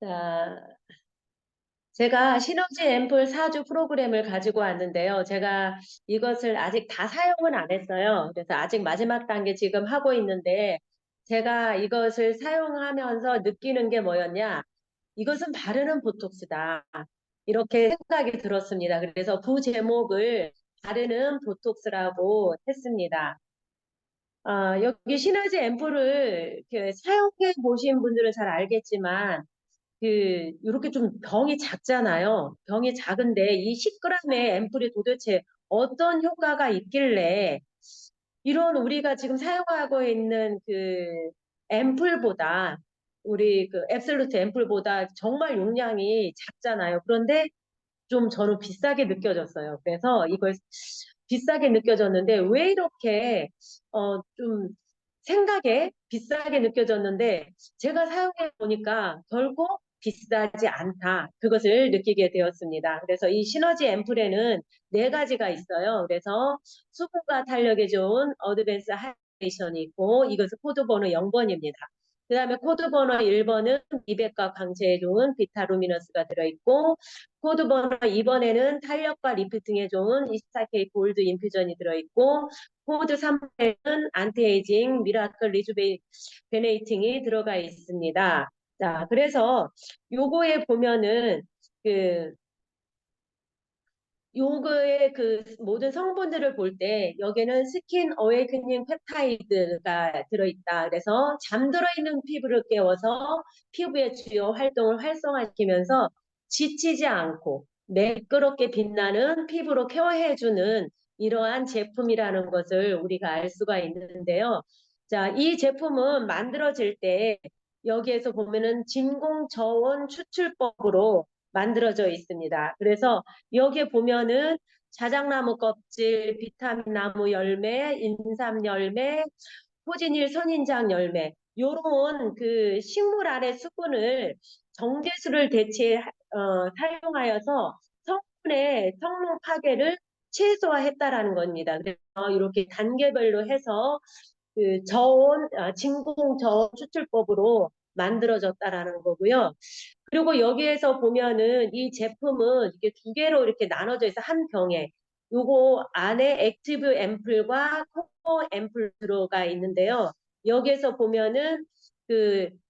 자, 제가 시너지 앰플 4주 프로그램을 가지고 왔는데요. 제가 이것을 아직 다 사용은 안 했어요. 그래서 아직 마지막 단계 지금 하고 있는데, 제가 이것을 사용하면서 느끼는 게 뭐였냐? 이것은 바르는 보톡스다. 이렇게 생각이 들었습니다. 그래서 부제목을 바르는 보톡스라고 했습니다. 여기 시너지 앰플을 이렇게 사용해 보신 분들은 잘 알겠지만, 이렇게 좀 병이 작잖아요. 병이 작은데 이 10g의 앰플이 도대체 어떤 효과가 있길래 이런 우리가 지금 사용하고 있는 앰플보다 우리 앱솔루트 앰플보다 정말 용량이 작잖아요. 그런데 좀 저는 비싸게 느껴졌어요. 그래서 이걸 비싸게 느껴졌는데 왜 이렇게 좀 생각에 비싸게 느껴졌는데 제가 사용해 보니까 결국 비싸지 않다. 그것을 느끼게 되었습니다. 그래서 이 시너지 앰플에는 네 가지가 있어요. 그래서 수분과 탄력에 좋은 어드밴스 하이드레이션이 있고 이것은 코드 번호 0번입니다. 그 다음에 코드 번호 1번은 미백과 강체에 좋은 비타루미너스가 들어있고 코드 번호 2번에는 탄력과 리프팅에 좋은 24K 골드 인퓨전이 들어있고 코드 3번에는 안티에이징 미라클 리주베네이팅이 들어가 있습니다. 자, 그래서 요거에 보면은 그 요거의 모든 성분들을 볼 때 여기는 스킨 어웨이크닝 펩타이드가 들어있다. 그래서 잠들어 있는 피부를 깨워서 피부의 주요 활동을 활성화시키면서 지치지 않고 매끄럽게 빛나는 피부로 케어해주는 이러한 제품이라는 것을 우리가 알 수가 있는데요. 자, 이 제품은 만들어질 때 여기에서 보면은 진공 저온 추출법으로 만들어져 있습니다. 그래서 여기에 보면은 자작나무 껍질, 비타민 나무 열매, 인삼 열매, 호진일 선인장 열매 요런 식물 안의 수분을 정제수를 사용하여서 성분의 성분 파괴를 최소화했다라는 겁니다. 그래서 이렇게 단계별로 해서 진공 저온 추출법으로 만들어졌다라는 거고요. 그리고 여기에서 보면은 이 제품은 이렇게 두 개로 이렇게 나눠져 있어 한 병에 요거 안에 액티브 앰플과 코어 앰플 들어가 있는데요. 여기에서 보면은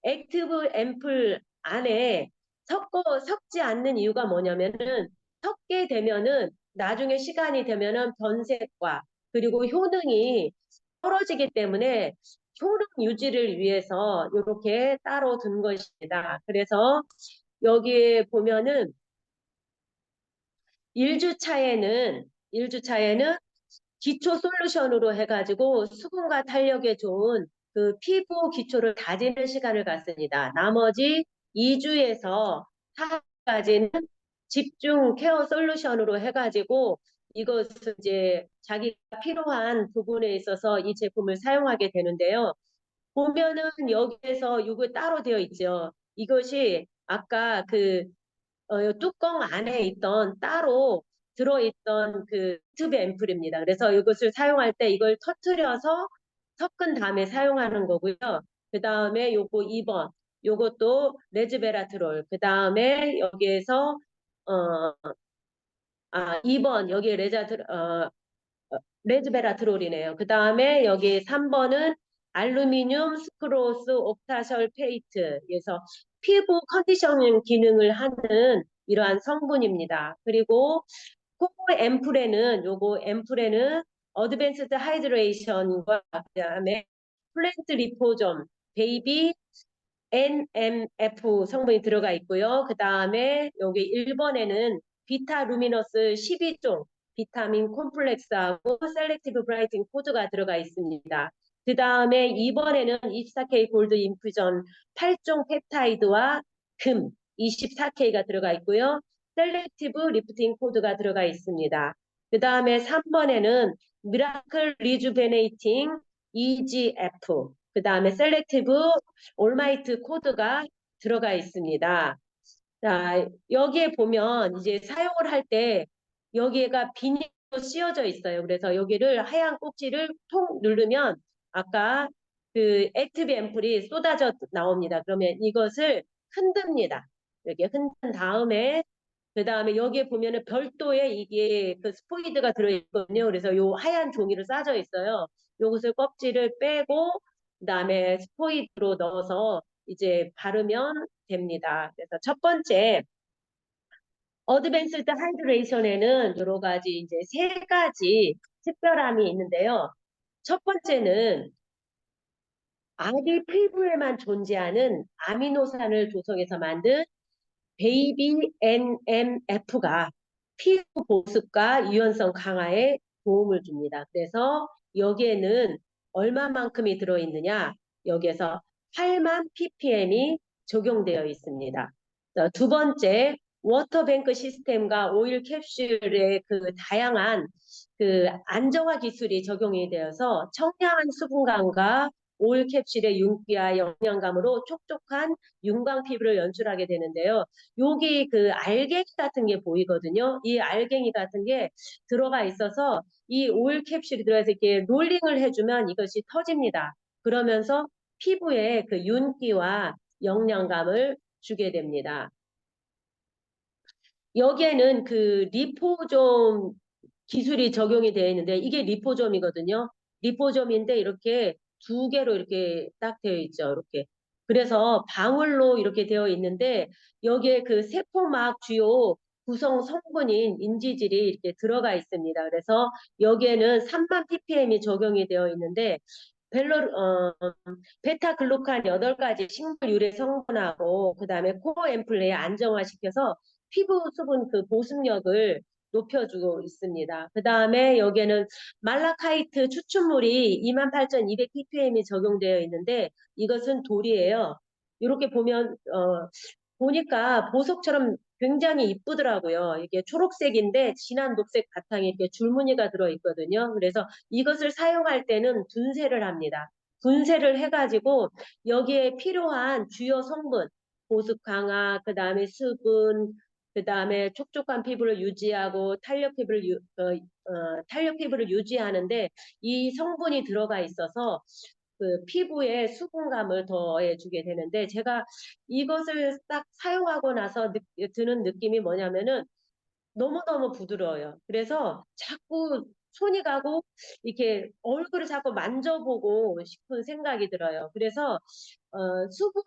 액티브 앰플 안에 섞지 않는 이유가 뭐냐면은 섞게 되면은 나중에 시간이 되면은 변색과 그리고 효능이 떨어지기 때문에 효능 유지를 위해서 이렇게 따로 둔 것입니다. 그래서 여기에 보면은 1주차에는 기초 솔루션으로 해가지고 수분과 탄력에 좋은 피부 기초를 다지는 시간을 갖습니다. 나머지 2주에서 4주까지는 집중 케어 솔루션으로 해가지고 이것을 이제 자기가 필요한 부분에 있어서 이 제품을 사용하게 되는데요. 보면은 여기에서 이거 따로 되어 있죠. 이것이 아까 뚜껑 안에 있던 따로 들어있던 튜브 앰플입니다. 그래서 이것을 사용할 때 이걸 터트려서 섞은 다음에 사용하는 거고요. 그 다음에 요거 2번, 요것도 레즈베라트롤. 그 다음에 여기에서 2번 여기에 레즈베라트롤이네요. 그 다음에 여기 3번은 알루미늄 스크로스 옵타셜 페이트. 그래서 피부 컨디셔닝 기능을 하는 이러한 성분입니다. 그리고 코코 앰플에는 어드밴스드 하이드레이션과 그다음에 플랜트 리포점, 베이비 NMF 성분이 들어가 있고요. 그 다음에 여기 1번에는 비타 루미너스 12종 비타민 콤플렉스하고 셀렉티브 브라이팅 코드가 들어가 있습니다. 그 다음에 2번에는 24K 골드 인퓨전 8종 펩타이드와 금 24K가 들어가 있고요. 셀렉티브 리프팅 코드가 들어가 있습니다. 그 다음에 3번에는 미라클 리주베네이팅 EGF 그 다음에 셀렉티브 올마이트 코드가 들어가 있습니다. 자, 여기에 보면 이제 사용을 할 때 여기가 비닐로 씌워져 있어요. 그래서 여기를 하얀 꼭지를 통 누르면 아까 액티브 앰플이 쏟아져 나옵니다. 그러면 이것을 흔듭니다. 이렇게 흔든 다음에 그 다음에 여기에 보면은 별도의 이게 그 스포이드가 들어있거든요. 그래서 요 하얀 종이로 싸져 있어요. 요것을 껍질을 빼고 그다음에 스포이드로 넣어서 이제 바르면 됩니다. 그래서 첫 번째 어드밴스드 하이드레이션에는 여러 가지 이제 세 가지 특별함이 있는데요. 첫 번째는 아기 피부에만 존재하는 아미노산을 조성해서 만든 베이비 NMF가 피부 보습과 유연성 강화에 도움을 줍니다. 그래서 여기에는 얼마만큼이 들어있느냐? 여기에서 8만 ppm이 적용되어 있습니다. 두 번째, 워터뱅크 시스템과 오일 캡슐의 그 다양한 그 안정화 기술이 적용이 되어서 청량한 수분감과 오일 캡슐의 윤기와 영양감으로 촉촉한 윤광 피부를 연출하게 되는데요. 여기 그 알갱이 같은 게 보이거든요. 이 알갱이 같은 게 들어가 있어서 이 오일 캡슐이 들어가서 이렇게 롤링을 해주면 이것이 터집니다. 그러면서 피부에 그 윤기와 영양감을 주게 됩니다. 여기에는 그 리포좀 기술이 적용이 되어 있는데 이게 리포점이거든요. 리포점인데 이렇게 두 개로 이렇게 딱 되어 있죠. 이렇게. 그래서 방울로 이렇게 되어 있는데 여기에 그 세포막 주요 구성 성분인 인지질이 이렇게 들어가 있습니다. 그래서 여기에는 3만 ppm이 적용이 되어 있는데 베타글루칸 8가지 식물 유래 성분하고 그다음에 코어앰플레이 안정화시켜서 피부 수분 그 보습력을 높여주고 있습니다. 그 다음에 여기에는 말라카이트 추출물이 28,200 ppm이 적용되어 있는데 이것은 돌이에요. 이렇게 보면 보니까 보석처럼 굉장히 이쁘더라고요. 이게 초록색인데 진한 녹색 바탕에 이렇게 줄무늬가 들어있거든요. 그래서 이것을 사용할 때는 분쇄를 합니다. 분쇄를 해가지고 여기에 필요한 주요 성분, 보습 강화, 그 다음에 수분, 그 다음에 촉촉한 피부를 유지하고 탄력 피부를 유지하는데 이 성분이 들어가 있어서 그 피부에 수분감을 더해주게 되는데 제가 이것을 딱 사용하고 나서 드는 느낌이 뭐냐면은 너무너무 부드러워요. 그래서 자꾸 손이 가고 이렇게 얼굴을 자꾸 만져보고 싶은 생각이 들어요. 그래서 수분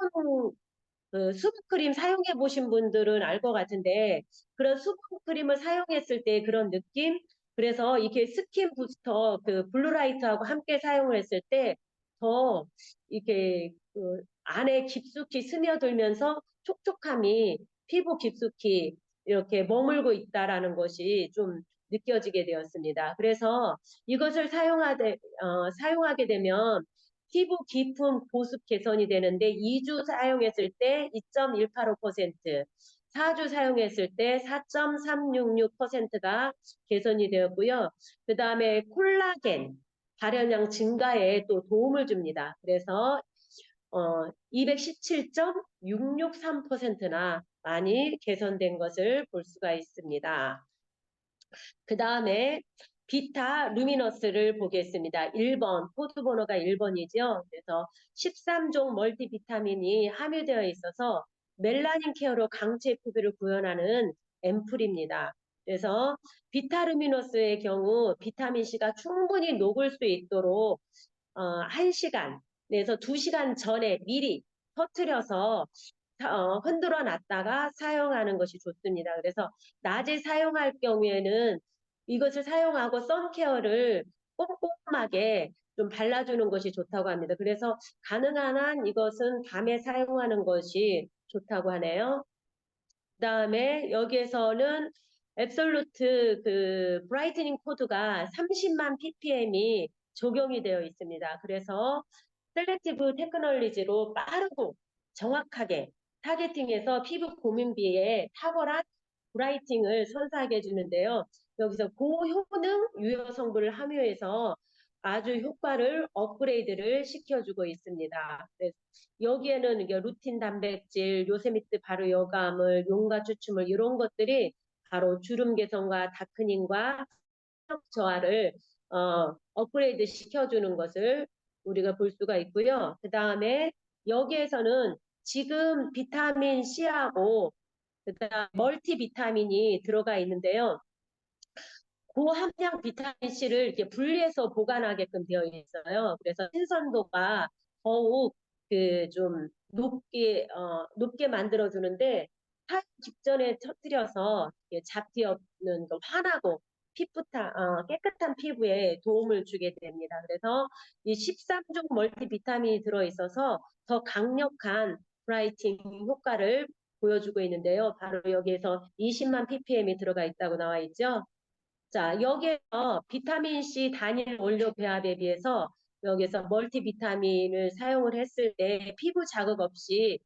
그 수분크림 사용해 보신 분들은 알 것 같은데 그런 수분크림을 사용했을 때 그런 느낌 그래서 이렇게 스킨 부스터 그 블루라이트하고 함께 사용을 했을 때 더 이렇게 그 안에 깊숙이 스며들면서 촉촉함이 피부 깊숙이 이렇게 머물고 있다라는 것이 좀 느껴지게 되었습니다. 그래서 이것을 사용하게 되면 피부 깊은 보습 개선이 되는데 2주 사용했을 때 2.185%, 4주 사용했을 때 4.366%가 개선이 되었고요. 그 다음에 콜라겐 발현량 증가에 또 도움을 줍니다. 그래서 217.663%나 많이 개선된 것을 볼 수가 있습니다. 그 다음에 비타 루미너스를 보겠습니다. 1번, 코드 번호가 1번이죠. 그래서 13종 멀티비타민이 함유되어 있어서 멜라닌 케어로 강체 피부를 구현하는 앰플입니다. 그래서 비타 루미너스의 경우 비타민C가 충분히 녹을 수 있도록 1시간 내서 2시간 전에 미리 터트려서 흔들어 놨다가 사용하는 것이 좋습니다. 그래서 낮에 사용할 경우에는 이것을 사용하고 선케어를 꼼꼼하게 좀 발라주는 것이 좋다고 합니다. 그래서 가능한 한 이것은 밤에 사용하는 것이 좋다고 하네요. 그다음에 여기에서는 앱솔루트 그 브라이트닝 코드가 30만 ppm이 적용이 되어 있습니다. 그래서 셀렉티브 테크놀리지로 빠르고 정확하게 타겟팅해서 피부 고민비에 탁월한 브라이팅을 선사하게 해주는데요. 여기서 고효능 유효 성분을 함유해서 아주 효과를 업그레이드를 시켜주고 있습니다. 여기에는 이게 루틴 단백질, 요세미트 바로 여과물, 용과 추출물 이런 것들이 바로 주름 개선과 다크닝과 탄력 저하를 업그레이드 시켜주는 것을 우리가 볼 수가 있고요. 그 다음에 여기에서는 지금 비타민 C하고 그다음 멀티비타민이 들어가 있는데요. 고함량 비타민 C를 이렇게 분리해서 보관하게끔 되어 있어요. 그래서 신선도가 더욱 그 좀 높게 만들어주는데 사용 직전에 터뜨려서 잡티 없는 거 환하고 깨끗한 피부에 도움을 주게 됩니다. 그래서 이 13종 멀티비타민이 들어있어서 더 강력한 브라이팅 효과를 보여주고 있는데요. 바로 여기에서 20만 ppm이 들어가 있다고 나와 있죠. 자, 여기에서 비타민 C 단일 원료 배합에 비해서 여기서 멀티비타민을 사용을 했을 때 피부 자극 없이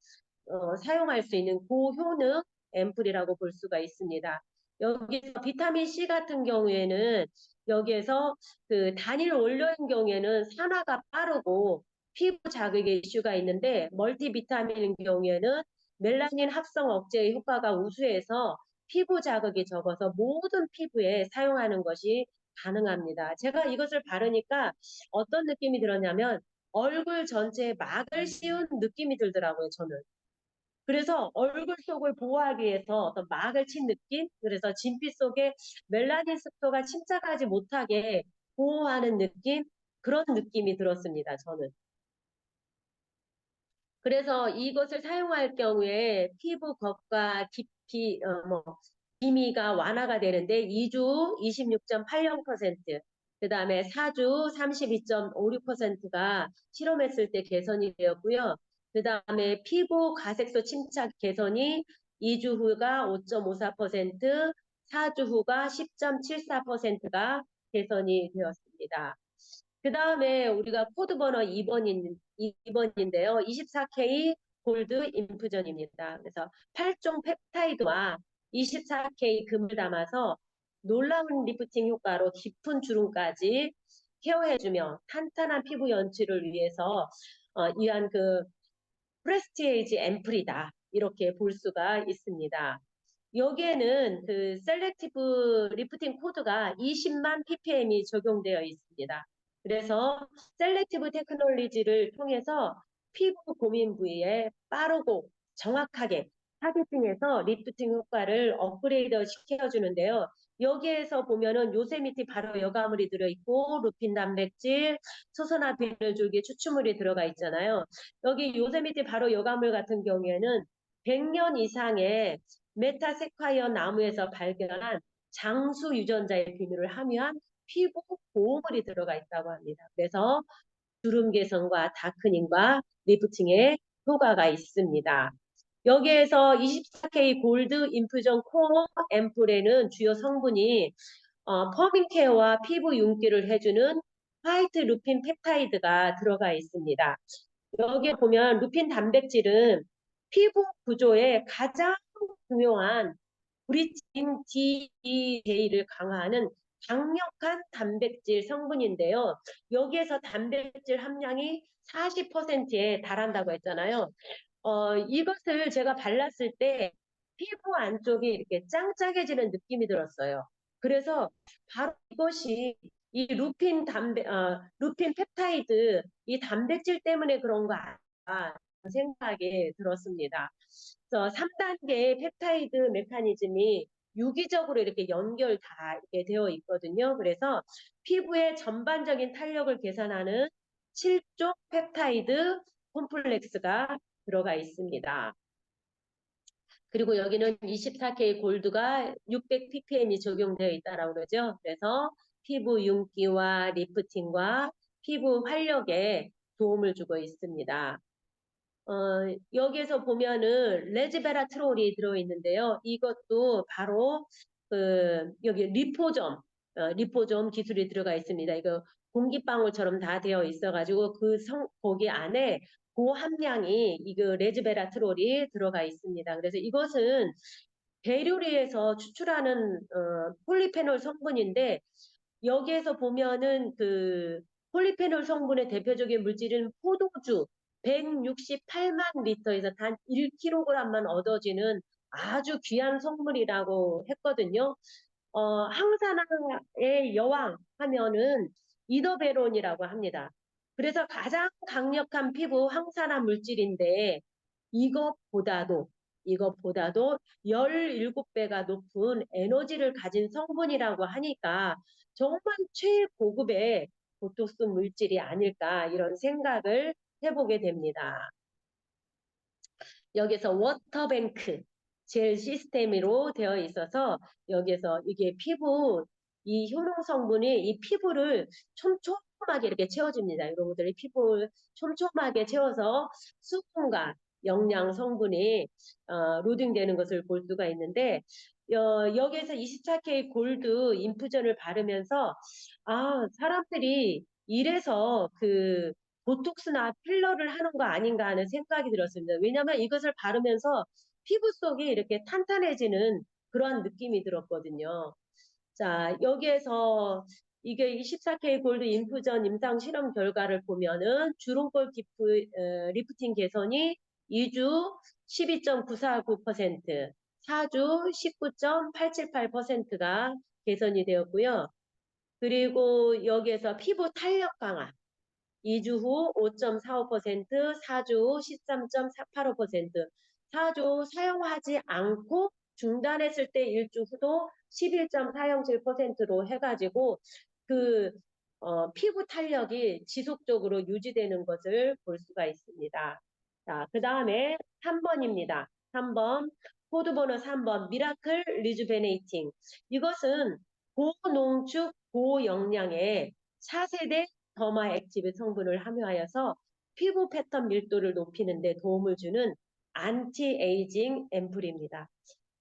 사용할 수 있는 고효능 앰플이라고 볼 수가 있습니다. 여기서 비타민 C 같은 경우에는 여기에서 그 단일 원료인 경우에는 산화가 빠르고 피부 자극의 이슈가 있는데 멀티비타민인 경우에는 멜라닌 합성 억제의 효과가 우수해서 피부 자극이 적어서 모든 피부에 사용하는 것이 가능합니다. 제가 이것을 바르니까 어떤 느낌이 들었냐면 얼굴 전체에 막을 씌운 느낌이 들더라고요, 저는. 그래서 얼굴 속을 보호하기 위해서 어떤 막을 친 느낌? 그래서 진피 속에 멜라닌 습도가 침착하지 못하게 보호하는 느낌? 그런 느낌이 들었습니다, 저는. 그래서 이것을 사용할 경우에 피부 겉과 깊이, 기미가 완화가 되는데 2주 26.80%, 그 다음에 4주 32.56%가 실험했을 때 개선이 되었고요. 그 다음에 피부 가색소 침착 개선이 2주 후가 5.54%, 4주 후가 10.74%가 개선이 되었습니다. 그 다음에 우리가 코드 번호 2번인데요. 24K 골드 인퓨전입니다. 그래서 8종 펩타이드와 24K 금을 담아서 놀라운 리프팅 효과로 깊은 주름까지 케어해주며 탄탄한 피부 연출을 위해서 위한 그 프레스티에이지 앰플이다. 이렇게 볼 수가 있습니다. 여기에는 그 셀렉티브 리프팅 코드가 20만 ppm이 적용되어 있습니다. 그래서 셀렉티브 테크놀로지를 통해서 피부 고민 부위에 빠르고 정확하게 타겟팅해서 리프팅 효과를 업그레이드 시켜주는데요. 여기에서 보면은 요세미티 발효 여과물이 들어있고 루핀 단백질, 초산화 비늘줄기 추출물이 들어가 있잖아요. 여기 요세미티 발효 여과물 같은 경우에는 100년 이상의 메타세콰이어 나무에서 발견한 장수 유전자의 비늘을 함유한 피부 보호물이 들어가 있다고 합니다. 그래서 주름 개선과 다크닝과 리프팅에 효과가 있습니다. 여기에서 24K 골드 인퓨전 코어 앰플에는 주요 성분이 퍼밍 케어와 피부 윤기를 해주는 화이트 루핀 펩타이드가 들어가 있습니다. 여기에 보면 루핀 단백질은 피부 구조에 가장 중요한 브리친 DEJ를 강화하는 강력한 단백질 성분인데요. 여기에서 단백질 함량이 40%에 달한다고 했잖아요. 이것을 제가 발랐을 때 피부 안쪽이 이렇게 짱짱해지는 느낌이 들었어요. 그래서 바로 이것이 이 루핀 펩타이드, 이 단백질 때문에 그런 거 아닌가 생각이 들었습니다. 그래서 3단계 펩타이드 메커니즘이 유기적으로 이렇게 연결 다 이렇게 되어 있거든요. 그래서 피부의 전반적인 탄력을 계산하는 7종 펩타이드 콤플렉스가 들어가 있습니다. 그리고 여기는 24K 골드가 600ppm이 적용되어 있다라고 그러죠. 그래서 피부 윤기와 리프팅과 피부 활력에 도움을 주고 있습니다. 여기에서 보면은 레즈베라트롤이 들어있는데요. 이것도 바로 여기 리포점 기술이 들어가 있습니다. 이거 공기방울처럼 다 되어 있어가지고 거기 안에 고함량이 이거 레즈베라트롤이 들어가 있습니다. 그래서 이것은 배류리에서 추출하는 폴리페놀 성분인데 여기에서 보면은 그 폴리페놀 성분의 대표적인 물질은 포도주 168만 리터에서 단 1kg만 얻어지는 아주 귀한 성분이라고 했거든요. 항산화의 여왕 하면은 이더베론이라고 합니다. 그래서 가장 강력한 피부 항산화 물질인데 이것보다도 이것보다도 17배가 높은 에너지를 가진 성분이라고 하니까 정말 최고급의 보톡스 물질이 아닐까 이런 생각을 해보게 됩니다. 여기서 워터뱅크 젤 시스템으로 되어 있어서 여기서 이게 피부 이 효능 성분이 이 피부를 촘촘하게 이렇게 채워줍니다. 여러분들이 피부를 촘촘하게 채워서 수분과 영양 성분이 로딩되는 것을 볼 수가 있는데 여기에서 24K 골드 인fu전을 바르면서 사람들이 이래서 그 보톡스나 필러를 하는 거 아닌가 하는 생각이 들었습니다. 왜냐하면 이것을 바르면서 피부 속이 이렇게 탄탄해지는 그러한 느낌이 들었거든요. 자, 여기에서 이게 24K 골드 인fu전 임상 실험 결과를 보면은 주름골 리프팅 개선이 2주 12.949%, 4주 19.878%가 개선이 되었고요. 그리고 여기에서 피부 탄력 강화 2주 후 5.45%, 4주 후 13.485%, 4주 사용하지 않고 중단했을 때 1주 후도 11.407%로 해가지고 그 피부 탄력이 지속적으로 유지되는 것을 볼 수가 있습니다. 자, 그 다음에 3번입니다. 3번, 코드 번호 3번, 미라클 리주베네이팅. 이것은 고농축, 고영양의 4세대 더마 액티브 성분을 함유하여서 피부 패턴 밀도를 높이는 데 도움을 주는 안티에이징 앰플입니다.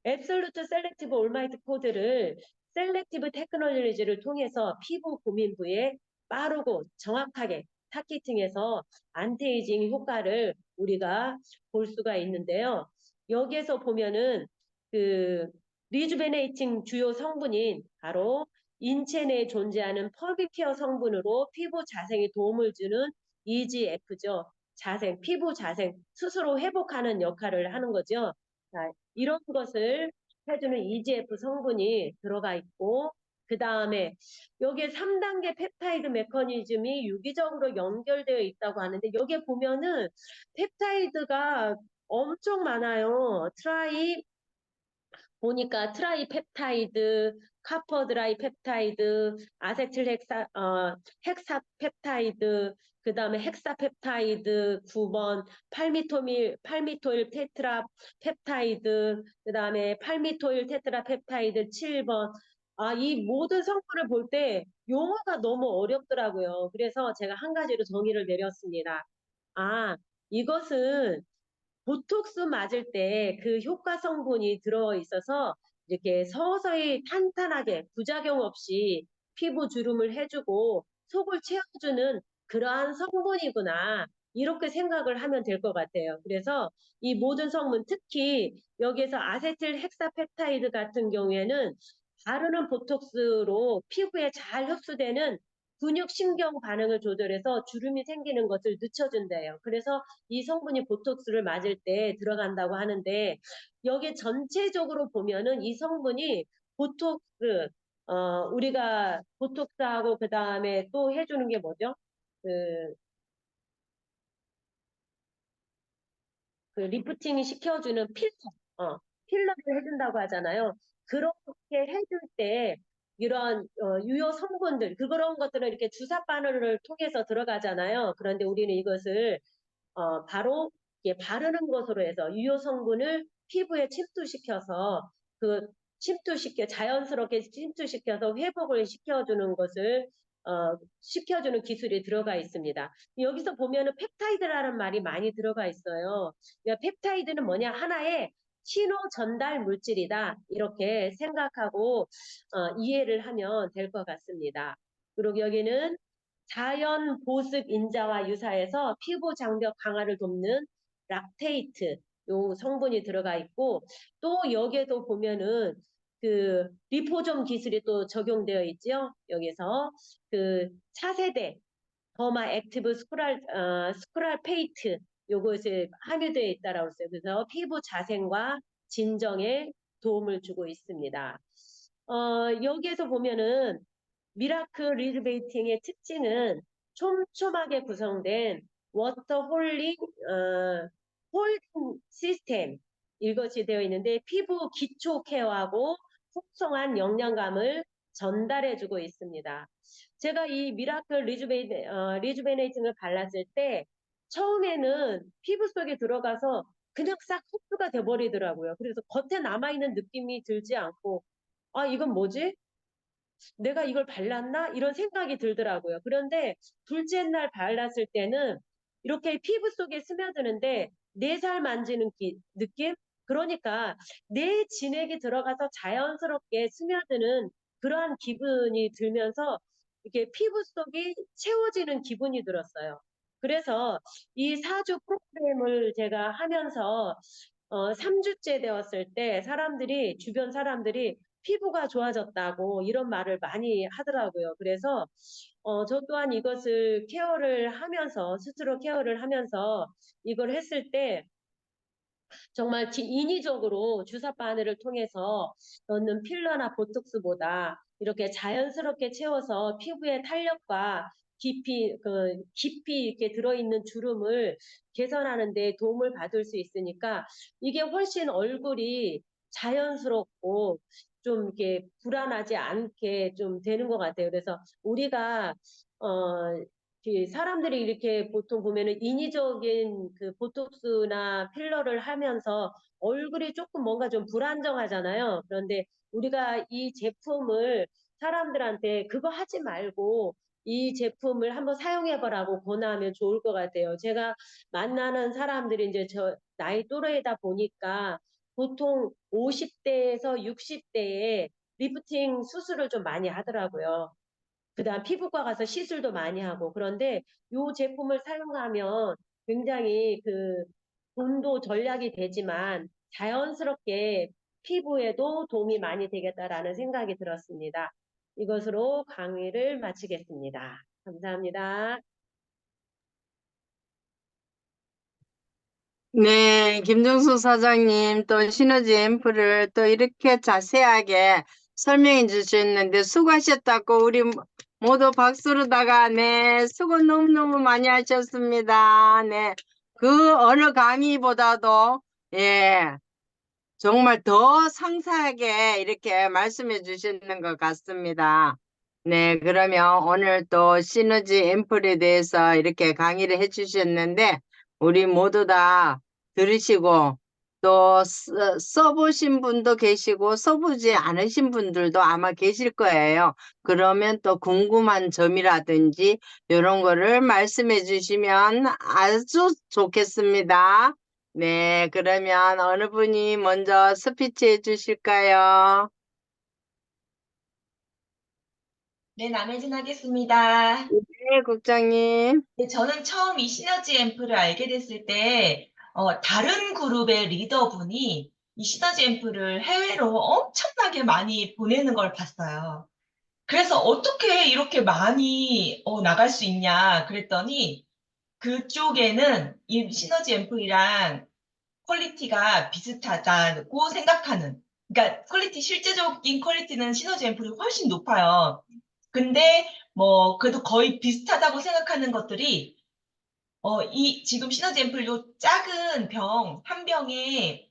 앱솔루트 셀렉티브 올마이트 코드를 셀렉티브 테크놀로지를 통해서 피부 고민 부에 빠르고 정확하게 타겟팅해서 안티에이징 효과를 우리가 볼 수가 있는데요. 여기에서 보면은 그 리주베네이팅 주요 성분인 바로 인체 내에 존재하는 펄비케어 성분으로 피부 자생에 도움을 주는 EGF죠. 자생, 피부 자생, 스스로 회복하는 역할을 하는 거죠. 자, 이런 것을 해주는 EGF 성분이 들어가 있고, 그 다음에 여기에 3단계 펩타이드 메커니즘이 유기적으로 연결되어 있다고 하는데, 여기에 보면은 펩타이드가 엄청 많아요. 보니까 트라이펩타이드, 카퍼드라이 펩타이드, 헥사펩타이드, 그 다음에 헥사펩타이드 9번, 팔미토일 테트라 펩타이드, 그 다음에 팔미토일 테트라 펩타이드 7번. 이 모든 성분을 볼 때 용어가 너무 어렵더라고요. 그래서 제가 한 가지로 정의를 내렸습니다. 이것은 보톡스 맞을 때 그 효과 성분이 들어 있어서 이렇게 서서히 탄탄하게 부작용 없이 피부 주름을 해주고 속을 채워주는 그러한 성분이구나. 이렇게 생각을 하면 될 것 같아요. 그래서 이 모든 성분, 특히 여기에서 아세틸 헥사펩타이드 같은 경우에는 바르는 보톡스로 피부에 잘 흡수되는 근육 신경 반응을 조절해서 주름이 생기는 것을 늦춰준대요. 그래서 이 성분이 보톡스를 맞을 때 들어간다고 하는데 여기 전체적으로 보면은 이 성분이 보톡스 우리가 보톡스하고 그 다음에 또 해주는 게 뭐죠? 그, 그 리프팅 시켜주는 필러를 해준다고 하잖아요. 그렇게 해줄 때 이런 유효 성분들 그런 것들은 이렇게 주사 바늘을 통해서 들어가잖아요. 그런데 우리는 이것을 바로 바르는 것으로 해서 유효 성분을 피부에 침투시켜서 자연스럽게 침투시켜서 회복을 시켜주는 것을 시켜주는 기술이 들어가 있습니다. 여기서 보면은 펩타이드라는 말이 많이 들어가 있어요. 그러니까 펩타이드는 뭐냐? 하나의 신호 전달 물질이다. 이렇게 생각하고 이해를 하면 될 것 같습니다. 그리고 여기는 자연 보습 인자와 유사해서 피부 장벽 강화를 돕는 락테이트 요 성분이 들어가 있고 또 여기에도 보면은 그 리포점 기술이 또 적용되어 있죠. 여기서 그 차세대 더마 액티브 스크랄 페이트 요것이 함유되어 있다라고 했어요. 그래서 피부 자생과 진정에 도움을 주고 있습니다. 여기에서 보면은 미라클 리즈베이팅의 특징은 촘촘하게 구성된 워터 홀딩 시스템 이것이 되어 있는데 피부 기초 케어하고 풍성한 영양감을 전달해주고 있습니다. 제가 이 미라클 리주베네이팅을 발랐을 때 처음에는 피부 속에 들어가서 그냥 싹 흡수가 돼버리더라고요. 그래서 겉에 남아있는 느낌이 들지 않고 아 이건 뭐지? 내가 이걸 발랐나? 이런 생각이 들더라고요. 그런데 둘째 날 발랐을 때는 이렇게 피부 속에 스며드는데 내 살 만지는 느낌? 그러니까 내 진액이 들어가서 자연스럽게 스며드는 그러한 기분이 들면서 이렇게 피부 속이 채워지는 기분이 들었어요. 그래서 이 4주 프로그램을 제가 하면서 3주째 되었을 때 주변 사람들이 피부가 좋아졌다고 이런 말을 많이 하더라고요. 그래서 저 또한 이것을 스스로 케어를 하면서 이걸 했을 때 정말 인위적으로 주사 바늘을 통해서 넣는 필러나 보톡스보다 이렇게 자연스럽게 채워서 피부의 탄력과 깊이 이렇게 들어있는 주름을 개선하는 데 도움을 받을 수 있으니까 이게 훨씬 얼굴이 자연스럽고 좀 이렇게 불안하지 않게 좀 되는 것 같아요. 그래서 우리가 어, 사람들이 이렇게 보통 보면은 인위적인 그 보톡스나 필러를 하면서 얼굴이 조금 뭔가 좀 불안정하잖아요. 그런데 우리가 이 제품을 사람들한테 그거 하지 말고 이 제품을 한번 사용해보라고 권하면 좋을 것 같아요. 제가 만나는 사람들이 이제 저 나이 또래이다 보니까 보통 50대에서 60대에 리프팅 수술을 좀 많이 하더라고요. 그다음 피부과 가서 시술도 많이 하고 그런데 이 제품을 사용하면 굉장히 돈도 절약이 되지만 자연스럽게 피부에도 도움이 많이 되겠다라는 생각이 들었습니다. 이것으로 강의를 마치겠습니다. 감사합니다. 네, 김정수 사장님 또 시너지 앰플을 또 이렇게 자세하게 설명해 주셨는데 수고하셨다고 우리 모두 박수로다가 네, 수고 너무너무 많이 하셨습니다. 네, 그 어느 강의보다도 예, 정말 더 상세하게 이렇게 말씀해 주시는 것 같습니다. 네, 그러면 오늘 또 시너지 앰플에 대해서 이렇게 강의를 해 주셨는데 우리 모두 다 들으시고 또 써보신 분도 계시고 써보지 않으신 분들도 아마 계실 거예요. 그러면 또 궁금한 점이라든지 이런 거를 말씀해 주시면 아주 좋겠습니다. 네, 그러면 어느 분이 먼저 스피치 해주실까요? 네, 남혜진 하겠습니다. 네, 국장님. 네, 저는 처음 이 시너지 앰플을 알게 됐을 때, 다른 그룹의 리더분이 이 시너지 앰플을 해외로 엄청나게 많이 보내는 걸 봤어요. 그래서 어떻게 이렇게 많이 나갈 수 있냐 그랬더니 그쪽에는 이 시너지 앰플이랑 퀄리티가 비슷하다고 생각하는, 그러니까 실제적인 퀄리티는 시너지 앰플이 훨씬 높아요. 근데 뭐 그래도 거의 비슷하다고 생각하는 것들이 이 지금 시너지 앰플 요 작은 병 한 병에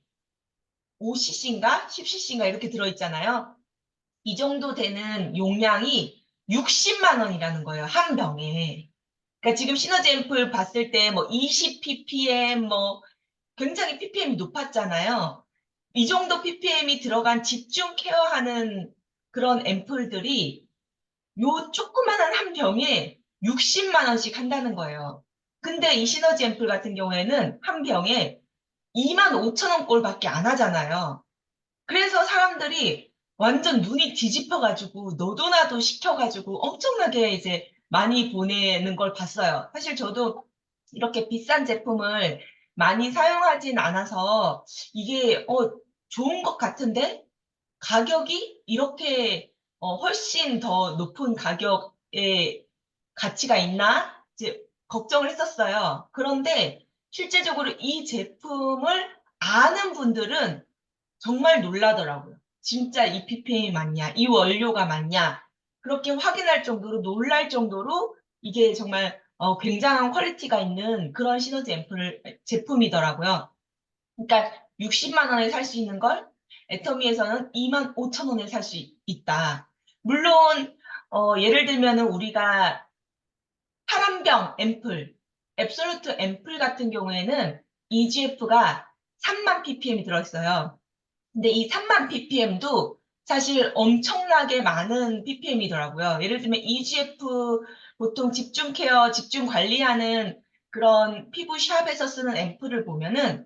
5cc인가 10cc인가 이렇게 들어있잖아요. 이 정도 되는 용량이 60만 원이라는 거예요, 한 병에. 그러니까 지금 시너지 앰플 봤을 때 뭐 20 ppm 뭐 굉장히 ppm이 높았잖아요. 이 정도 ppm이 들어간 집중 케어하는 그런 앰플들이 요 조그만한 한 병에 60만 원씩 한다는 거예요. 근데 이 시너지 앰플 같은 경우에는 한 병에 2만 5천 원 꼴밖에 안 하잖아요. 그래서 사람들이 완전 눈이 뒤집혀가지고 너도 나도 시켜가지고 엄청나게 이제 많이 보내는 걸 봤어요. 사실 저도 이렇게 비싼 제품을 많이 사용하진 않아서 이게 좋은 것 같은데 가격이 이렇게 훨씬 더 높은 가격의 가치가 있나? 이제 걱정을 했었어요. 그런데 실제적으로 이 제품을 아는 분들은 정말 놀라더라고요. 진짜 이 ppm이 맞냐? 이 원료가 맞냐? 그렇게 확인할 정도로 놀랄 정도로 이게 정말 굉장한 퀄리티가 있는 그런 시너지 앰플 제품이더라고요. 그러니까 60만 원에 살 수 있는 걸 애터미에서는 25,000원에 살 수 있다. 물론 예를 들면은 우리가 파란병 앰플, 앱솔루트 앰플 같은 경우에는 EGF가 3만 ppm이 들어있어요. 근데 이 3만 ppm도 사실 엄청나게 많은 ppm이더라고요. 예를 들면 EGF 보통 집중 케어, 집중 관리하는 그런 피부 샵에서 쓰는 앰플을 보면은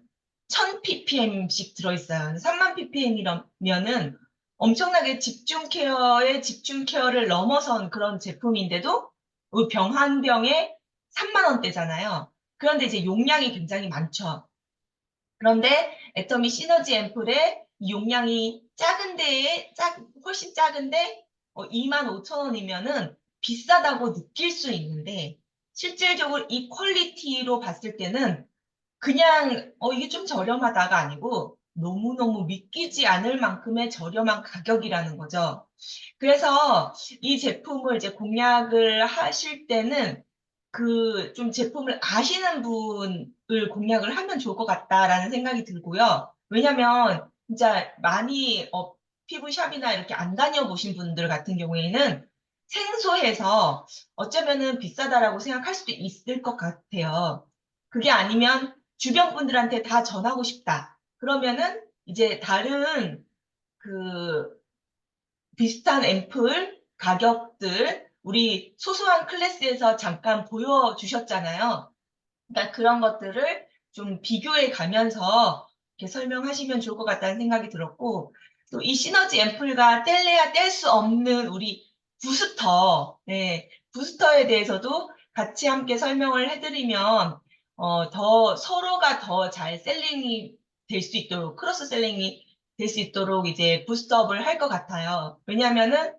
1000ppm씩 들어있어요. 3만 ppm이면은 엄청나게 집중 케어의 집중 케어를 넘어선 그런 제품인데도 병 한 병에 3만 원대잖아요. 그런데 이제 용량이 굉장히 많죠. 그런데 애터미 시너지 앰플의 이 용량이 훨씬 작은데 25,000원이면은 비싸다고 느낄 수 있는데 실질적으로 이 퀄리티로 봤을 때는 그냥 이게 좀 저렴하다가 아니고 너무너무 믿기지 않을 만큼의 저렴한 가격이라는 거죠. 그래서 이 제품을 이제 공략을 하실 때는 그 좀 제품을 아시는 분을 공략을 하면 좋을 것 같다라는 생각이 들고요. 왜냐면 진짜 많이 피부샵이나 이렇게 안 다녀보신 분들 같은 경우에는 생소해서 어쩌면은 비싸다라고 생각할 수도 있을 것 같아요. 그게 아니면 주변 분들한테 다 전하고 싶다. 그러면은 이제 다른 그 비슷한 앰플 가격들 우리 소소한 클래스에서 잠깐 보여주셨잖아요. 그러니까 그런 것들을 좀 비교해 가면서 이렇게 설명하시면 좋을 것 같다는 생각이 들었고 또 이 시너지 앰플과 뗄래야 뗄 수 없는 우리 부스터, 네, 부스터에 대해서도 같이 함께 설명을 해드리면 더 서로가 더 잘 셀링이 될 수 있도록 크로스 셀링이 될 수 있도록 이제 부스트업을 할 것 같아요. 왜냐면은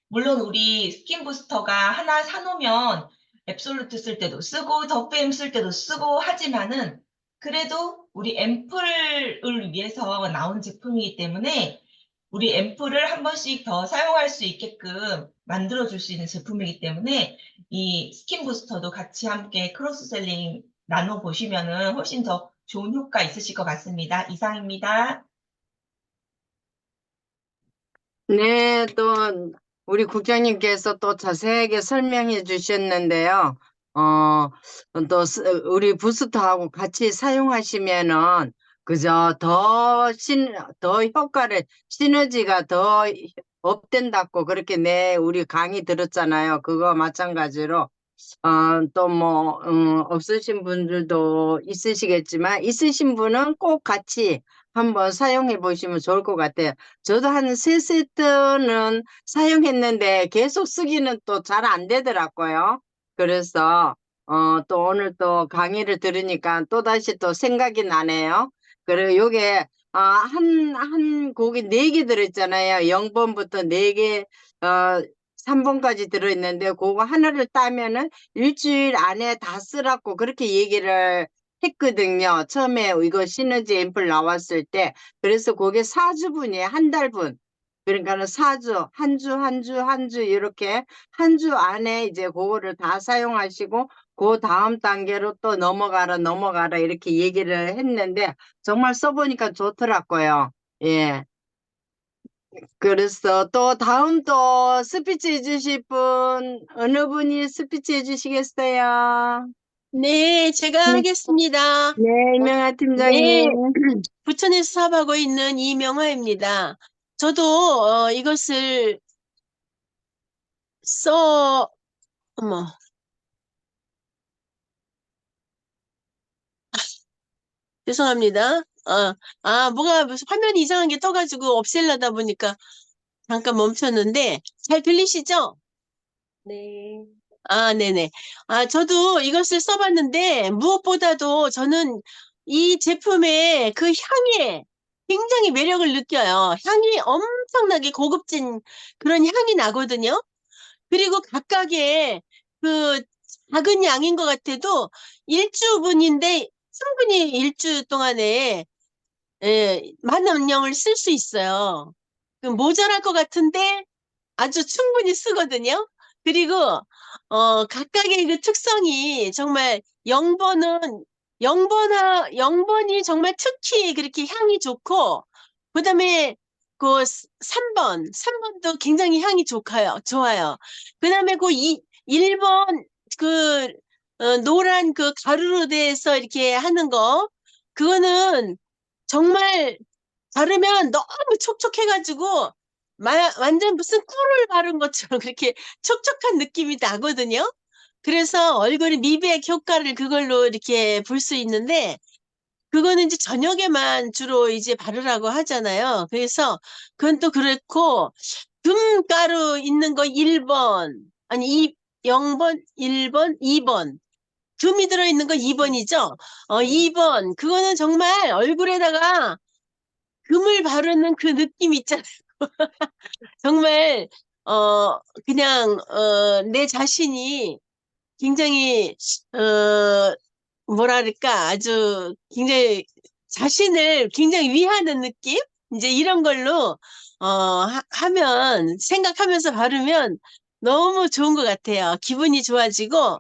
물론 우리 스킨 부스터가 하나 사놓으면 앱솔루트 쓸 때도 쓰고 더프엠 쓸 때도 쓰고 하지만은 그래도 우리 앰플을 위해서 나온 제품이기 때문에 우리 앰플을 한 번씩 더 사용할 수 있게끔 만들어줄 수 있는 제품이기 때문에 이 스킨 부스터도 같이 함께 크로스 셀링 나눠보시면은 훨씬 더 좋은 효과 있으실 것 같습니다. 이상입니다. 네, 또 우리 국장님께서 또 자세하게 설명해 주셨는데요. 어, 우리 부스터하고 같이 사용하시면은 그저 더 효과를 시너지가 더 업된다고 그렇게 우리 강의 들었잖아요. 그거 마찬가지로 또 뭐 없으신 분들도 있으시겠지만 있으신 분은 꼭 같이 한번 사용해 보시면 좋을 것 같아요. 저도 한 3세트는 사용했는데 계속 쓰기는 또 잘 안 되더라고요. 그래서 또 오늘 또 강의를 들으니까 또다시 또 생각이 나네요. 그리고 요게 한 곡이 4개 들어있잖아요. 0번부터 4개 3번까지 들어있는데 그거 하나를 따면은 일주일 안에 다 쓰라고 그렇게 얘기를 했거든요. 처음에 이거 시너지 앰플 나왔을 때. 그래서 그게 4주분이에요. 한 달분. 그러니까는 4주, 한 주, 한 주, 한 주, 이렇게 한 주 안에 이제 그거를 다 사용하시고, 그 다음 단계로 또 넘어가라, 이렇게 얘기를 했는데, 정말 써보니까 좋더라고요. 예. 그래서 또 다음 또 스피치 해주실 분, 어느 분이 스피치 해주시겠어요? 네, 제가 네, 하겠습니다. 네, 이명아 네, 팀장님. 부천에서 사업하고 있는 이명화입니다. 저도 이것을 어머, 죄송합니다. 뭐가 무슨 화면이 이상한 게 떠가지고 없애려다 보니까 잠깐 멈췄는데 잘 들리시죠? 네. 네네. 저도 이것을 써봤는데 무엇보다도 저는 이 제품의 그 향에 굉장히 매력을 느껴요. 향이 엄청나게 고급진 그런 향이 나거든요. 그리고 각각의 그 작은 양인 것 같아도 일주분인데 충분히 일주 동안에 많은 양을 쓸 수 있어요. 모자랄 것 같은데 아주 충분히 쓰거든요. 그리고 각각의 그 특성이 정말 0번은 영번이 정말 특히 그렇게 향이 좋고, 그 다음에 그 3번도 굉장히 향이 좋아요. 그 다음에 그 1번 그 노란 그 가루로 돼서 이렇게 하는 거, 그거는 정말 바르면 너무 촉촉해가지고 완전 무슨 꿀을 바른 것처럼 그렇게 촉촉한 느낌이 나거든요. 그래서 얼굴에 미백 효과를 그걸로 이렇게 볼 수 있는데, 그거는 이제 저녁에만 주로 이제 바르라고 하잖아요. 그래서 그건 또 그렇고, 금가루 있는 거 1번, 아니, 0번, 1번, 2번. 금이 들어있는 거 2번이죠? 2번. 그거는 정말 얼굴에다가 금을 바르는 그 느낌 있잖아요. 정말, 그냥, 내 자신이 굉장히, 뭐랄까, 아주 굉장히 자신을 굉장히 위하는 느낌? 이제 이런 걸로, 생각하면서 바르면 너무 좋은 것 같아요. 기분이 좋아지고,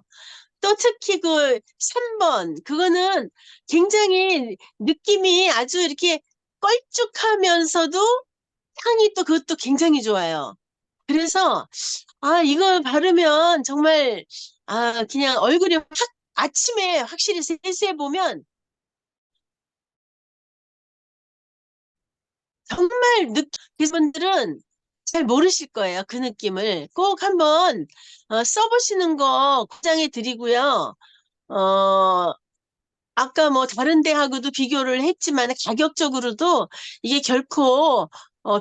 또 특히 그 3번, 그거는 굉장히 느낌이 아주 이렇게 걸쭉하면서도 향이 또 그것도 굉장히 좋아요. 그래서, 이거 바르면 정말, 그냥 얼굴이 아침에 확실히 세수해 보면 정말 그래서 분들은 잘 모르실 거예요. 그 느낌을. 꼭 한번, 써보시는 거 권장해 드리고요. 어, 아까 뭐 다른 데하고도 비교를 했지만 가격적으로도 이게 결코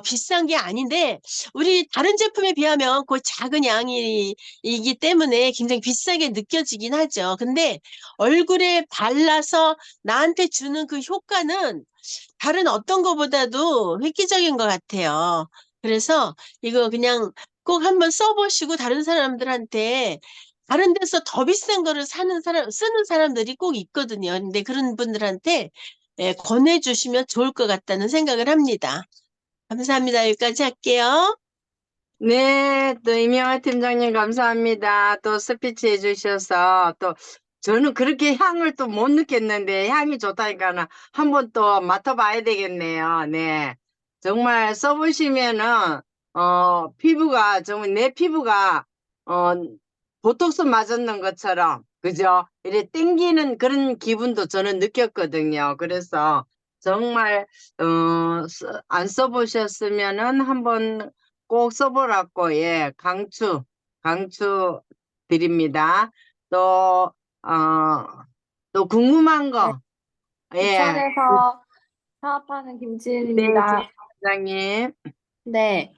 비싼 게 아닌데, 우리 다른 제품에 비하면 그 작은 양이기 때문에 굉장히 비싸게 느껴지긴 하죠. 근데 얼굴에 발라서 나한테 주는 그 효과는 다른 어떤 거보다도 획기적인 것 같아요. 그래서 이거 그냥 꼭 한번 써보시고 다른 사람들한테, 다른 데서 더 비싼 거를 쓰는 사람들이 꼭 있거든요. 근데 그런 분들한테 권해주시면 좋을 것 같다는 생각을 합니다. 감사합니다. 여기까지 할게요. 네, 또 이명아 팀장님 감사합니다. 또 스피치 해주셔서 또 저는 그렇게 향을 또 못 느꼈는데 향이 좋다니까는 한번 또 맡아봐야 되겠네요. 네, 정말 써보시면은 피부가 정말 내 피부가 어 보톡스 맞았는 것처럼 그죠? 이래 땡기는 그런 기분도 저는 느꼈거든요. 그래서 정말 안 써보셨으면은 한번 꼭 써보라고, 예, 강추 드립니다. 또, 또 궁금한 네, 거, 예, 부천에서 사업하는 네, 김지은입니다. 팀장님. 네,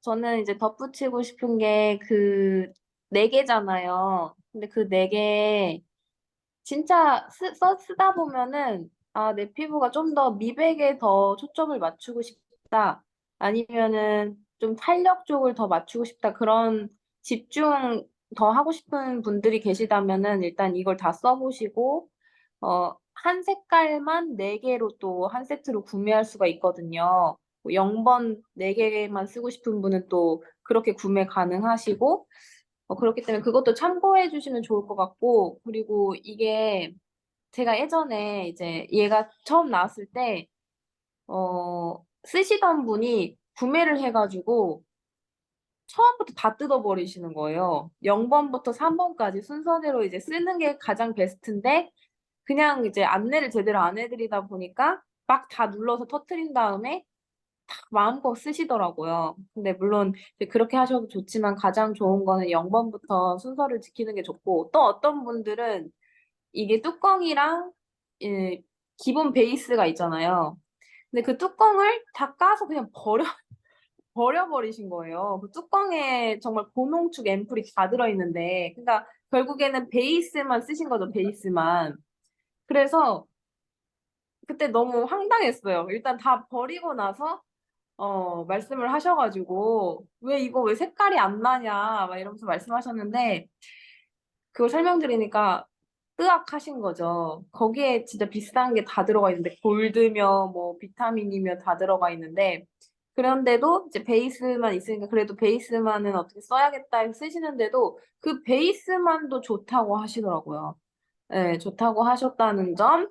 저는 이제 덧붙이고 싶은 게 그 네 개잖아요. 근데 그 네 개 진짜 쓰다 보면은 내 피부가 좀 더 미백에 더 초점을 맞추고 싶다. 아니면은 좀 탄력 쪽을 더 맞추고 싶다. 그런 집중 더 하고 싶은 분들이 계시다면은 일단 이걸 다 써보시고 한 색깔만 4개로 또 한 세트로 구매할 수가 있거든요. 0번 4개만 쓰고 싶은 분은 또 그렇게 구매 가능하시고, 그렇기 때문에 그것도 참고해 주시면 좋을 것 같고, 그리고 이게 제가 예전에 이제 얘가 처음 나왔을 때, 쓰시던 분이 구매를 해가지고 처음부터 다 뜯어버리시는 거예요. 0번부터 3번까지 순서대로 이제 쓰는 게 가장 베스트인데, 그냥 이제 안내를 제대로 안 해드리다 보니까 막 다 눌러서 터트린 다음에 다 마음껏 쓰시더라고요. 근데 물론 이제 그렇게 하셔도 좋지만 가장 좋은 거는 0번부터 순서를 지키는 게 좋고, 또 어떤 분들은 이게 뚜껑이랑 기본 베이스가 있잖아요. 근데 그 뚜껑을 다 까서 그냥 버려버리신 거예요. 그 뚜껑에 정말 고농축 앰플이 다 들어있는데, 그러니까 결국에는 베이스만 쓰신 거죠, 베이스만. 그래서 그때 너무 황당했어요. 일단 다 버리고 나서 말씀을 하셔가지고 왜 색깔이 안 나냐 막 이러면서 말씀하셨는데, 그걸 설명드리니까 뜨악하신 거죠. 거기에 진짜 비싼 게 다 들어가 있는데, 골드며 뭐 비타민이며 다 들어가 있는데, 그런데도 이제 베이스만 있으니까 그래도 베이스만은 어떻게 써야겠다 해서 쓰시는데도 그 베이스만도 좋다고 하시더라고요. 예, 좋다고 하셨다는 점.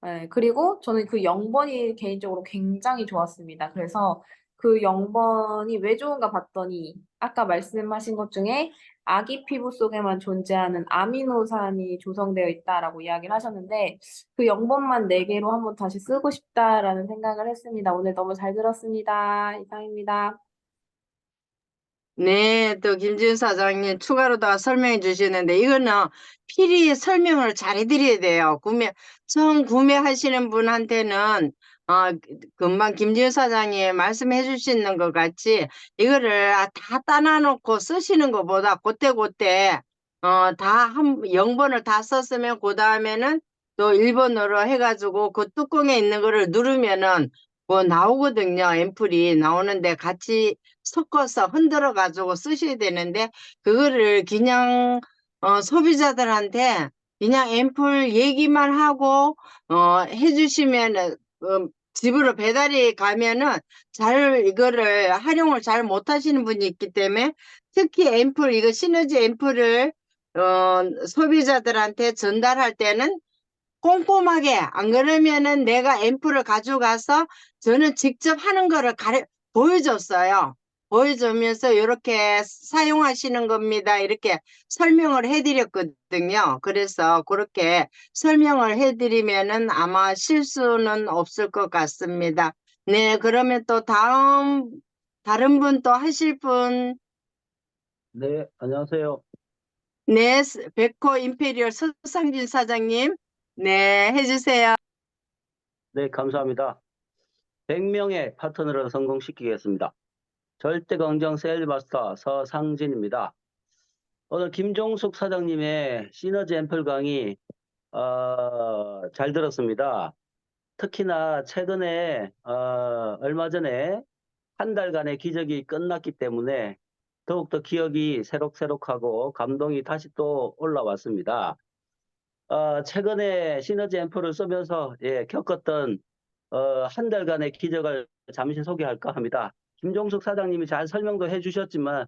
예, 그리고 저는 그 0번이 개인적으로 굉장히 좋았습니다. 그래서 그 0번이 왜 좋은가 봤더니 아까 말씀하신 것 중에 아기 피부 속에만 존재하는 아미노산이 조성되어 있다라고 이야기를 하셨는데 그 0번만 4개로 한번 다시 쓰고 싶다라는 생각을 했습니다. 오늘 너무 잘 들었습니다. 이상입니다. 네, 또 김지은 사장님 추가로 다 설명해 주시는데 이거는 필히 설명을 잘 해드려야 돼요. 처음 구매하시는 분한테는 금방 김지은 사장님 말씀해 주시는 것 같이 이거를 다 따놔놓고 쓰시는 것보다 그때그때 다 0번을 다 썼으면 그 다음에는 또 1번으로 해가지고 그 뚜껑에 있는 거를 누르면은 뭐 나오거든요. 앰플이 나오는데 같이 섞어서 흔들어 가지고 쓰셔야 되는데 그거를 그냥 소비자들한테 그냥 앰플 얘기만 하고 해주시면 집으로 배달이 가면은 이거를 활용을 잘 못하시는 분이 있기 때문에 특히 앰플 이거 시너지 앰플을 소비자들한테 전달할 때는 꼼꼼하게 안 그러면은 내가 앰플을 가져가서 저는 직접 하는 거를 보여줬어요. 보여주면서 이렇게 사용하시는 겁니다. 이렇게 설명을 해드렸거든요. 그래서 그렇게 설명을 해드리면은 아마 실수는 없을 것 같습니다. 네, 그러면 또 다른 분 또 하실 분, 네, 안녕하세요. 네, 백호 임페리얼 서상진 사장님, 네, 해주세요. 네, 감사합니다. 100명의 파트너를 성공시키겠습니다. 절대 긍정 세일마스터 서상진입니다. 오늘 김종숙 사장님의 시너지 앰플 강의 잘 들었습니다. 특히나 최근에 얼마 전에 한 달간의 기적이 끝났기 때문에 더욱더 기억이 새록새록하고 감동이 다시 또 올라왔습니다. 최근에 시너지 앰플을 쓰면서 겪었던 한 달간의 기적을 잠시 소개할까 합니다. 김종숙 사장님이 잘 설명도 해주셨지만,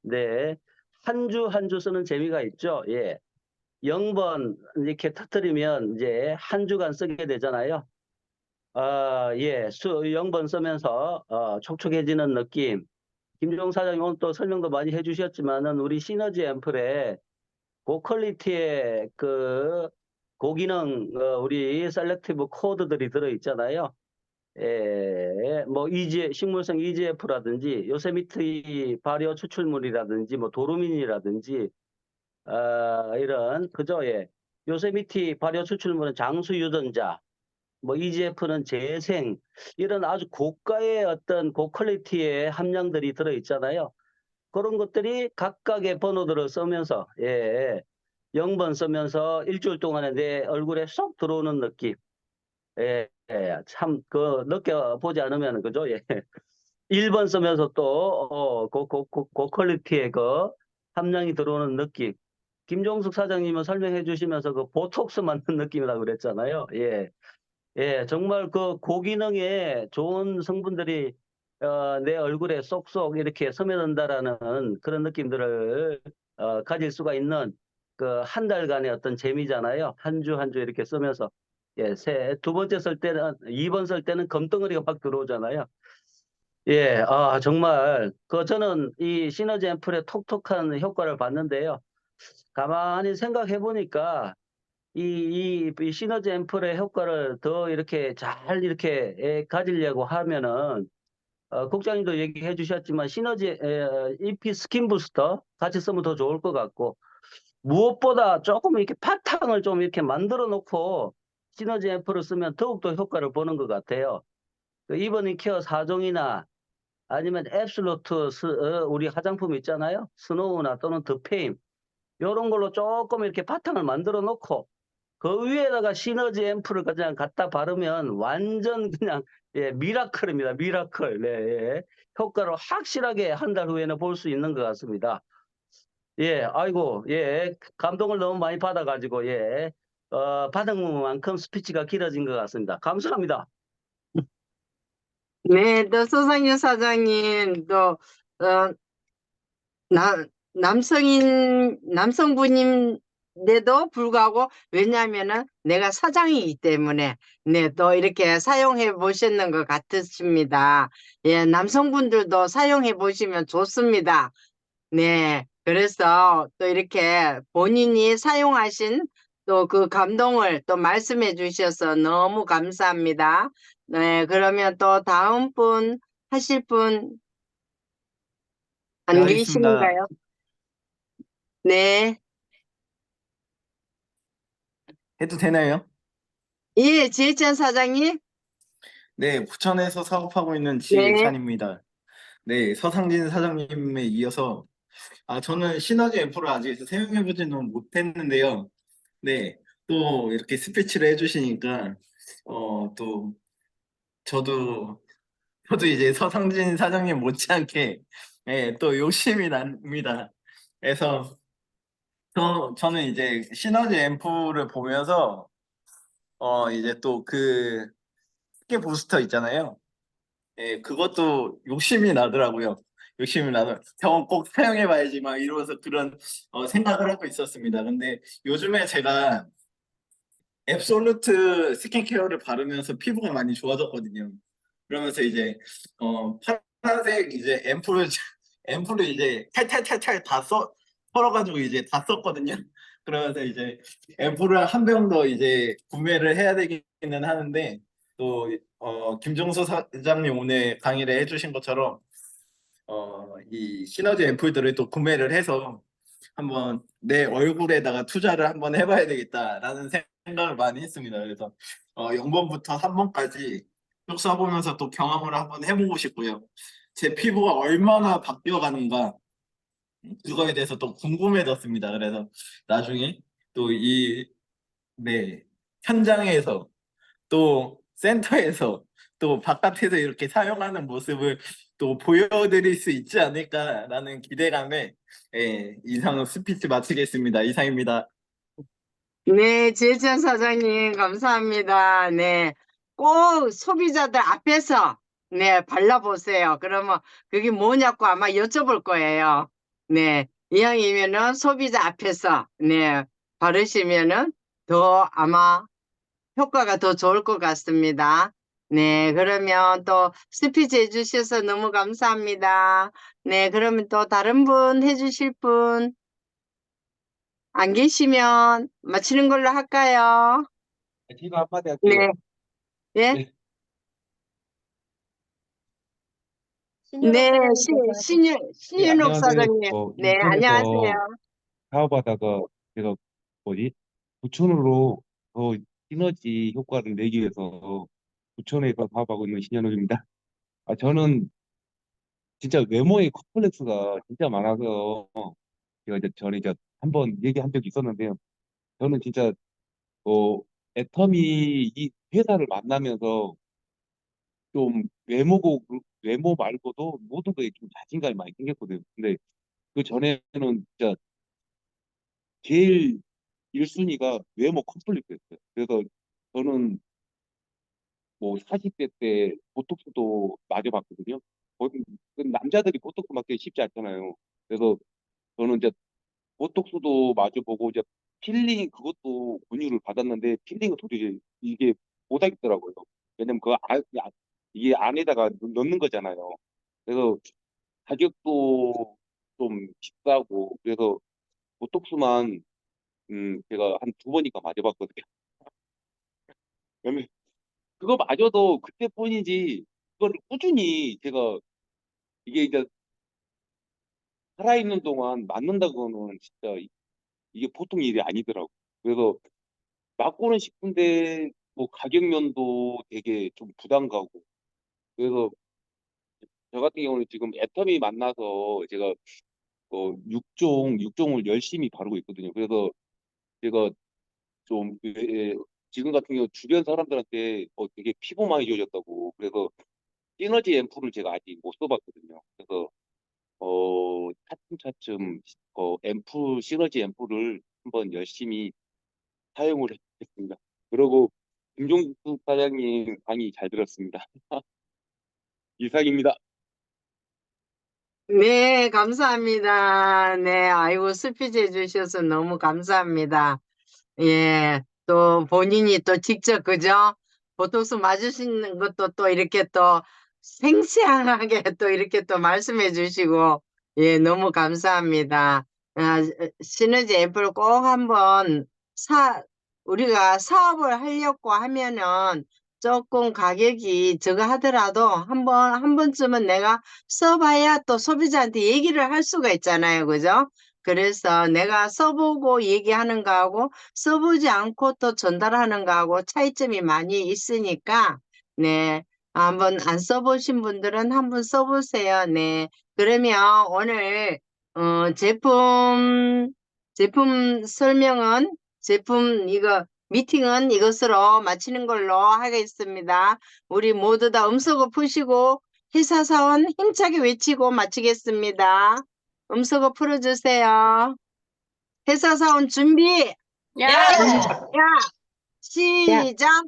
네, 한 주 한 주 쓰는 재미가 있죠. 예, 0번 이렇게 터뜨리면 이제 한 주간 쓰게 되잖아요. 예, 0번 쓰면서 촉촉해지는 느낌. 김종숙 사장님 오늘 또 설명도 많이 해주셨지만은 우리 시너지 앰플에 고퀄리티의 그 고기능 우리 셀렉티브 코드들이 들어있잖아요. 뭐 식물성 EGF라든지 요세미트 발효 추출물이라든지 뭐 도루민이라든지 이런 그죠? 예. 요세미트 발효 추출물은 장수 유전자, 뭐 EGF는 재생 이런 아주 고가의 어떤 고퀄리티의 함량들이 들어있잖아요. 그런 것들이 각각의 번호들을 쓰면서 0번 쓰면서 일주일 동안에 내 얼굴에 쏙 들어오는 느낌. 참 그 느껴보지 않으면 그죠? 예. 1번 쓰면서 또 고퀄리티의 그 함량이 들어오는 느낌. 김종숙 사장님은 설명해 주시면서 그 보톡스 맞는 느낌이라고 그랬잖아요. 예. 예, 정말 그 고기능에 좋은 성분들이 내 얼굴에 쏙쏙 이렇게 스며든다라는 그런 느낌들을 가질 수가 있는 그 한 달간의 어떤 재미잖아요. 한 주 한 주 이렇게 쓰면서 두 번째 쓸 때는 2번 쓸 때는 검덩어리가 확 들어오잖아요. 예, 정말 그 저는 이 시너지 앰플의 톡톡한 효과를 봤는데요. 가만히 생각해 보니까 이 시너지 앰플의 효과를 더 이렇게 잘 이렇게 가지려고 하면은 국장님도 얘기해 주셨지만 시너지 EP 스킨 부스터 같이 쓰면 더 좋을 것 같고 무엇보다 조금 이렇게 바탕을 좀 이렇게 만들어 놓고 시너지 앰플을 쓰면 더욱더 효과를 보는 것 같아요. 그 이버닝 케어 4종이나 아니면 앱솔루트 우리 화장품 있잖아요. 스노우나 또는 더페임 이런 걸로 조금 이렇게 바탕을 만들어 놓고 그 위에다가 시너지 앰플을 그냥 갖다 바르면 완전 그냥 미라클입니다. 미라클. 네, 예. 효과를 확실하게 한 달 후에는 볼 수 있는 것 같습니다. 예, 아이고, 예, 감동을 너무 많이 받아가지고 받은 만큼 스피치가 길어진 것 같습니다. 감사합니다. 네, 또 소상유 사장님, 또, 어, 남성분님 데도 불구하고 왜냐하면은 내가 사장이기 때문에 네, 또 이렇게 사용해 보셨는 것 같으십니다. 예, 남성분들도 사용해 보시면 좋습니다. 네, 그래서 또 이렇게 본인이 사용하신 또 그 감동을 또 말씀해 주셔서 너무 감사합니다. 네, 그러면 또 다음 분 하실 분 네, 안 하겠습니다. 계신가요? 네, 해도 되나요? 예, 지혜찬 사장님. 네, 부천에서 사업하고 있는 네, 지혜찬입니다. 네, 서상진 사장님에 이어서 저는 시너지 앰플을 아직 사용해보지는 못했는데요. 네, 또 이렇게 스피치를 해주시니까 또 저도 이제 서상진 사장님 못지않게 또 욕심이 납니다. 그래서 저는 이제 시너지 앰플을 보면서 이제 또 그 스킨 부스터 있잖아요. 예, 그것도 욕심이 나더라고요. 욕심이 나서 저건 꼭 사용해봐야지 막 이러면서 그런 생각을 하고 있었습니다. 근데 요즘에 제가 앱솔루트 스킨케어를 바르면서 피부가 많이 좋아졌거든요. 그러면서 이제 파란색 이제 앰플을 이제 탈탈탈탈 털어가지고 이제 다 썼거든요. 그러면서 이제 앰플을 한 병 더 이제 구매를 해야 되기는 하는데 또 김종수 사장님 오늘 강의를 해주신 것처럼 이 시너지 앰플들을 또 구매를 해서 한번 내 얼굴에다가 투자를 한번 해봐야 되겠다라는 생각을 많이 했습니다. 그래서 0번부터 3번까지 쭉 써보면서 또 경험을 한번 해보고 싶고요. 제 피부가 얼마나 바뀌어가는가 그거에 대해서 또 궁금해졌습니다. 그래서 나중에 또 네, 현장에서 또 센터에서 또 바깥에서 이렇게 사용하는 모습을 또 보여드릴 수 있지 않을까라는 기대감에 이상 스피치 마치겠습니다. 이상입니다. 네, 지혜찬 사장님, 감사합니다. 네, 꼭 소비자들 앞에서, 네, 발라보세요. 그러면 그게 뭐냐고 아마 여쭤볼 거예요. 네, 이왕이면은 소비자 앞에서, 네, 바르시면은 더 아마 효과가 더 좋을 것 같습니다. 네, 그러면 또 스피치 해주셔서 너무 감사합니다. 네, 그러면 또 다른 분 해주실 분 안 계시면 마치는 걸로 할까요? 제가 한마디 네, 할게요. 예, 네, 네, 신유럽 사장님께서 하실 네, 신윤옥 안녕하세요. 사장님. 네, 안녕하세요. 인천에서 사업하다가 제가 뭐지? 부천으로 더 시너지 효과를 내기 위해서 부천에서 사업하고 있는 신현욱입니다. 저는 진짜 외모의 컴플렉스가 진짜 많아서 제가 이제 전에 이제 한번 얘기한 적이 있었는데요. 저는 진짜 어, 애터미 이 회사를 만나면서 좀 외모 말고도 모든 거에 좀 자신감이 많이 생겼거든요. 근데 그 전에는 진짜 제일 1순위가 외모 컴플렉스였어요. 그래서 저는 뭐 40대 때 보톡스도 맞아봤거든요. 그 남자들이 보톡스 맞기 쉽지 않잖아요. 그래서 저는 이제 보톡스도 맞아보고 이제 필링 그것도 권유를 받았는데 필링은 도저히 이게 못하겠더라고요. 왜냐면 이게 안에다가 넣는 거잖아요. 그래서 가격도 좀 비싸고 그래서 보톡스만 제가 한 두 번인가 맞아봤거든요. 그러면 그거 마저도 그때뿐이지 그거를 꾸준히 제가 이게 이제 살아있는 동안 맞는다고는 진짜 이게 보통 일이 아니더라고. 그래서 맞고는 싶은데 뭐 가격면도 되게 좀 부담 가고. 그래서 저 같은 경우는 지금 애터미 만나서 제가 6종을 열심히 바르고 있거든요. 그래서 제가 좀 지금 같은 경우 주변 사람들한테 되게 피부 많이 좋아졌다고. 그래서 시너지 앰플을 제가 아직 못 써봤거든요. 그래서 차츰차츰 시너지 앰플을 한번 열심히 사용을 했습니다. 그리고 김종숙 사장님 강의 잘 들었습니다. 이상입니다. 네, 감사합니다. 네, 아이고, 스피치 해주셔서 너무 감사합니다. 예, 또 본인이 또 직접, 그죠? 보톡스 맞으시는 것도 또 이렇게 또 생생하게 또 이렇게 또 말씀해 주시고, 예, 너무 감사합니다. 아, 시너지 앱을 꼭 한번 우리가 사업을 하려고 하면은 조금 가격이 저거 하더라도 한 번쯤은 내가 써봐야 또 소비자한테 얘기를 할 수가 있잖아요. 그죠? 그래서 내가 써보고 얘기하는 거하고 써보지 않고 또 전달하는 거하고 차이점이 많이 있으니까, 네. 한번 안 써보신 분들은 한번 써보세요. 네. 그러면 오늘, 제품 설명은, 미팅은 이것으로 마치는 걸로 하겠습니다. 우리 모두 다 음소거 푸시고 회사사원 힘차게 외치고 마치겠습니다. 음소거 풀어주세요. 회사사원 준비! 야! 시작!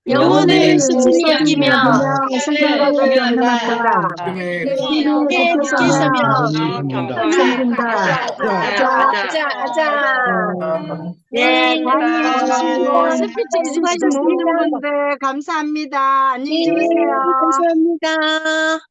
영혼을 숨이 숨기며 생각을 경험한다. 지금의 함께 늦게 서며 아자. 네, 강의 해주시고 스피치 해주신 모든 분들 감사합니다. 안녕히 주무세요. 감사합니다.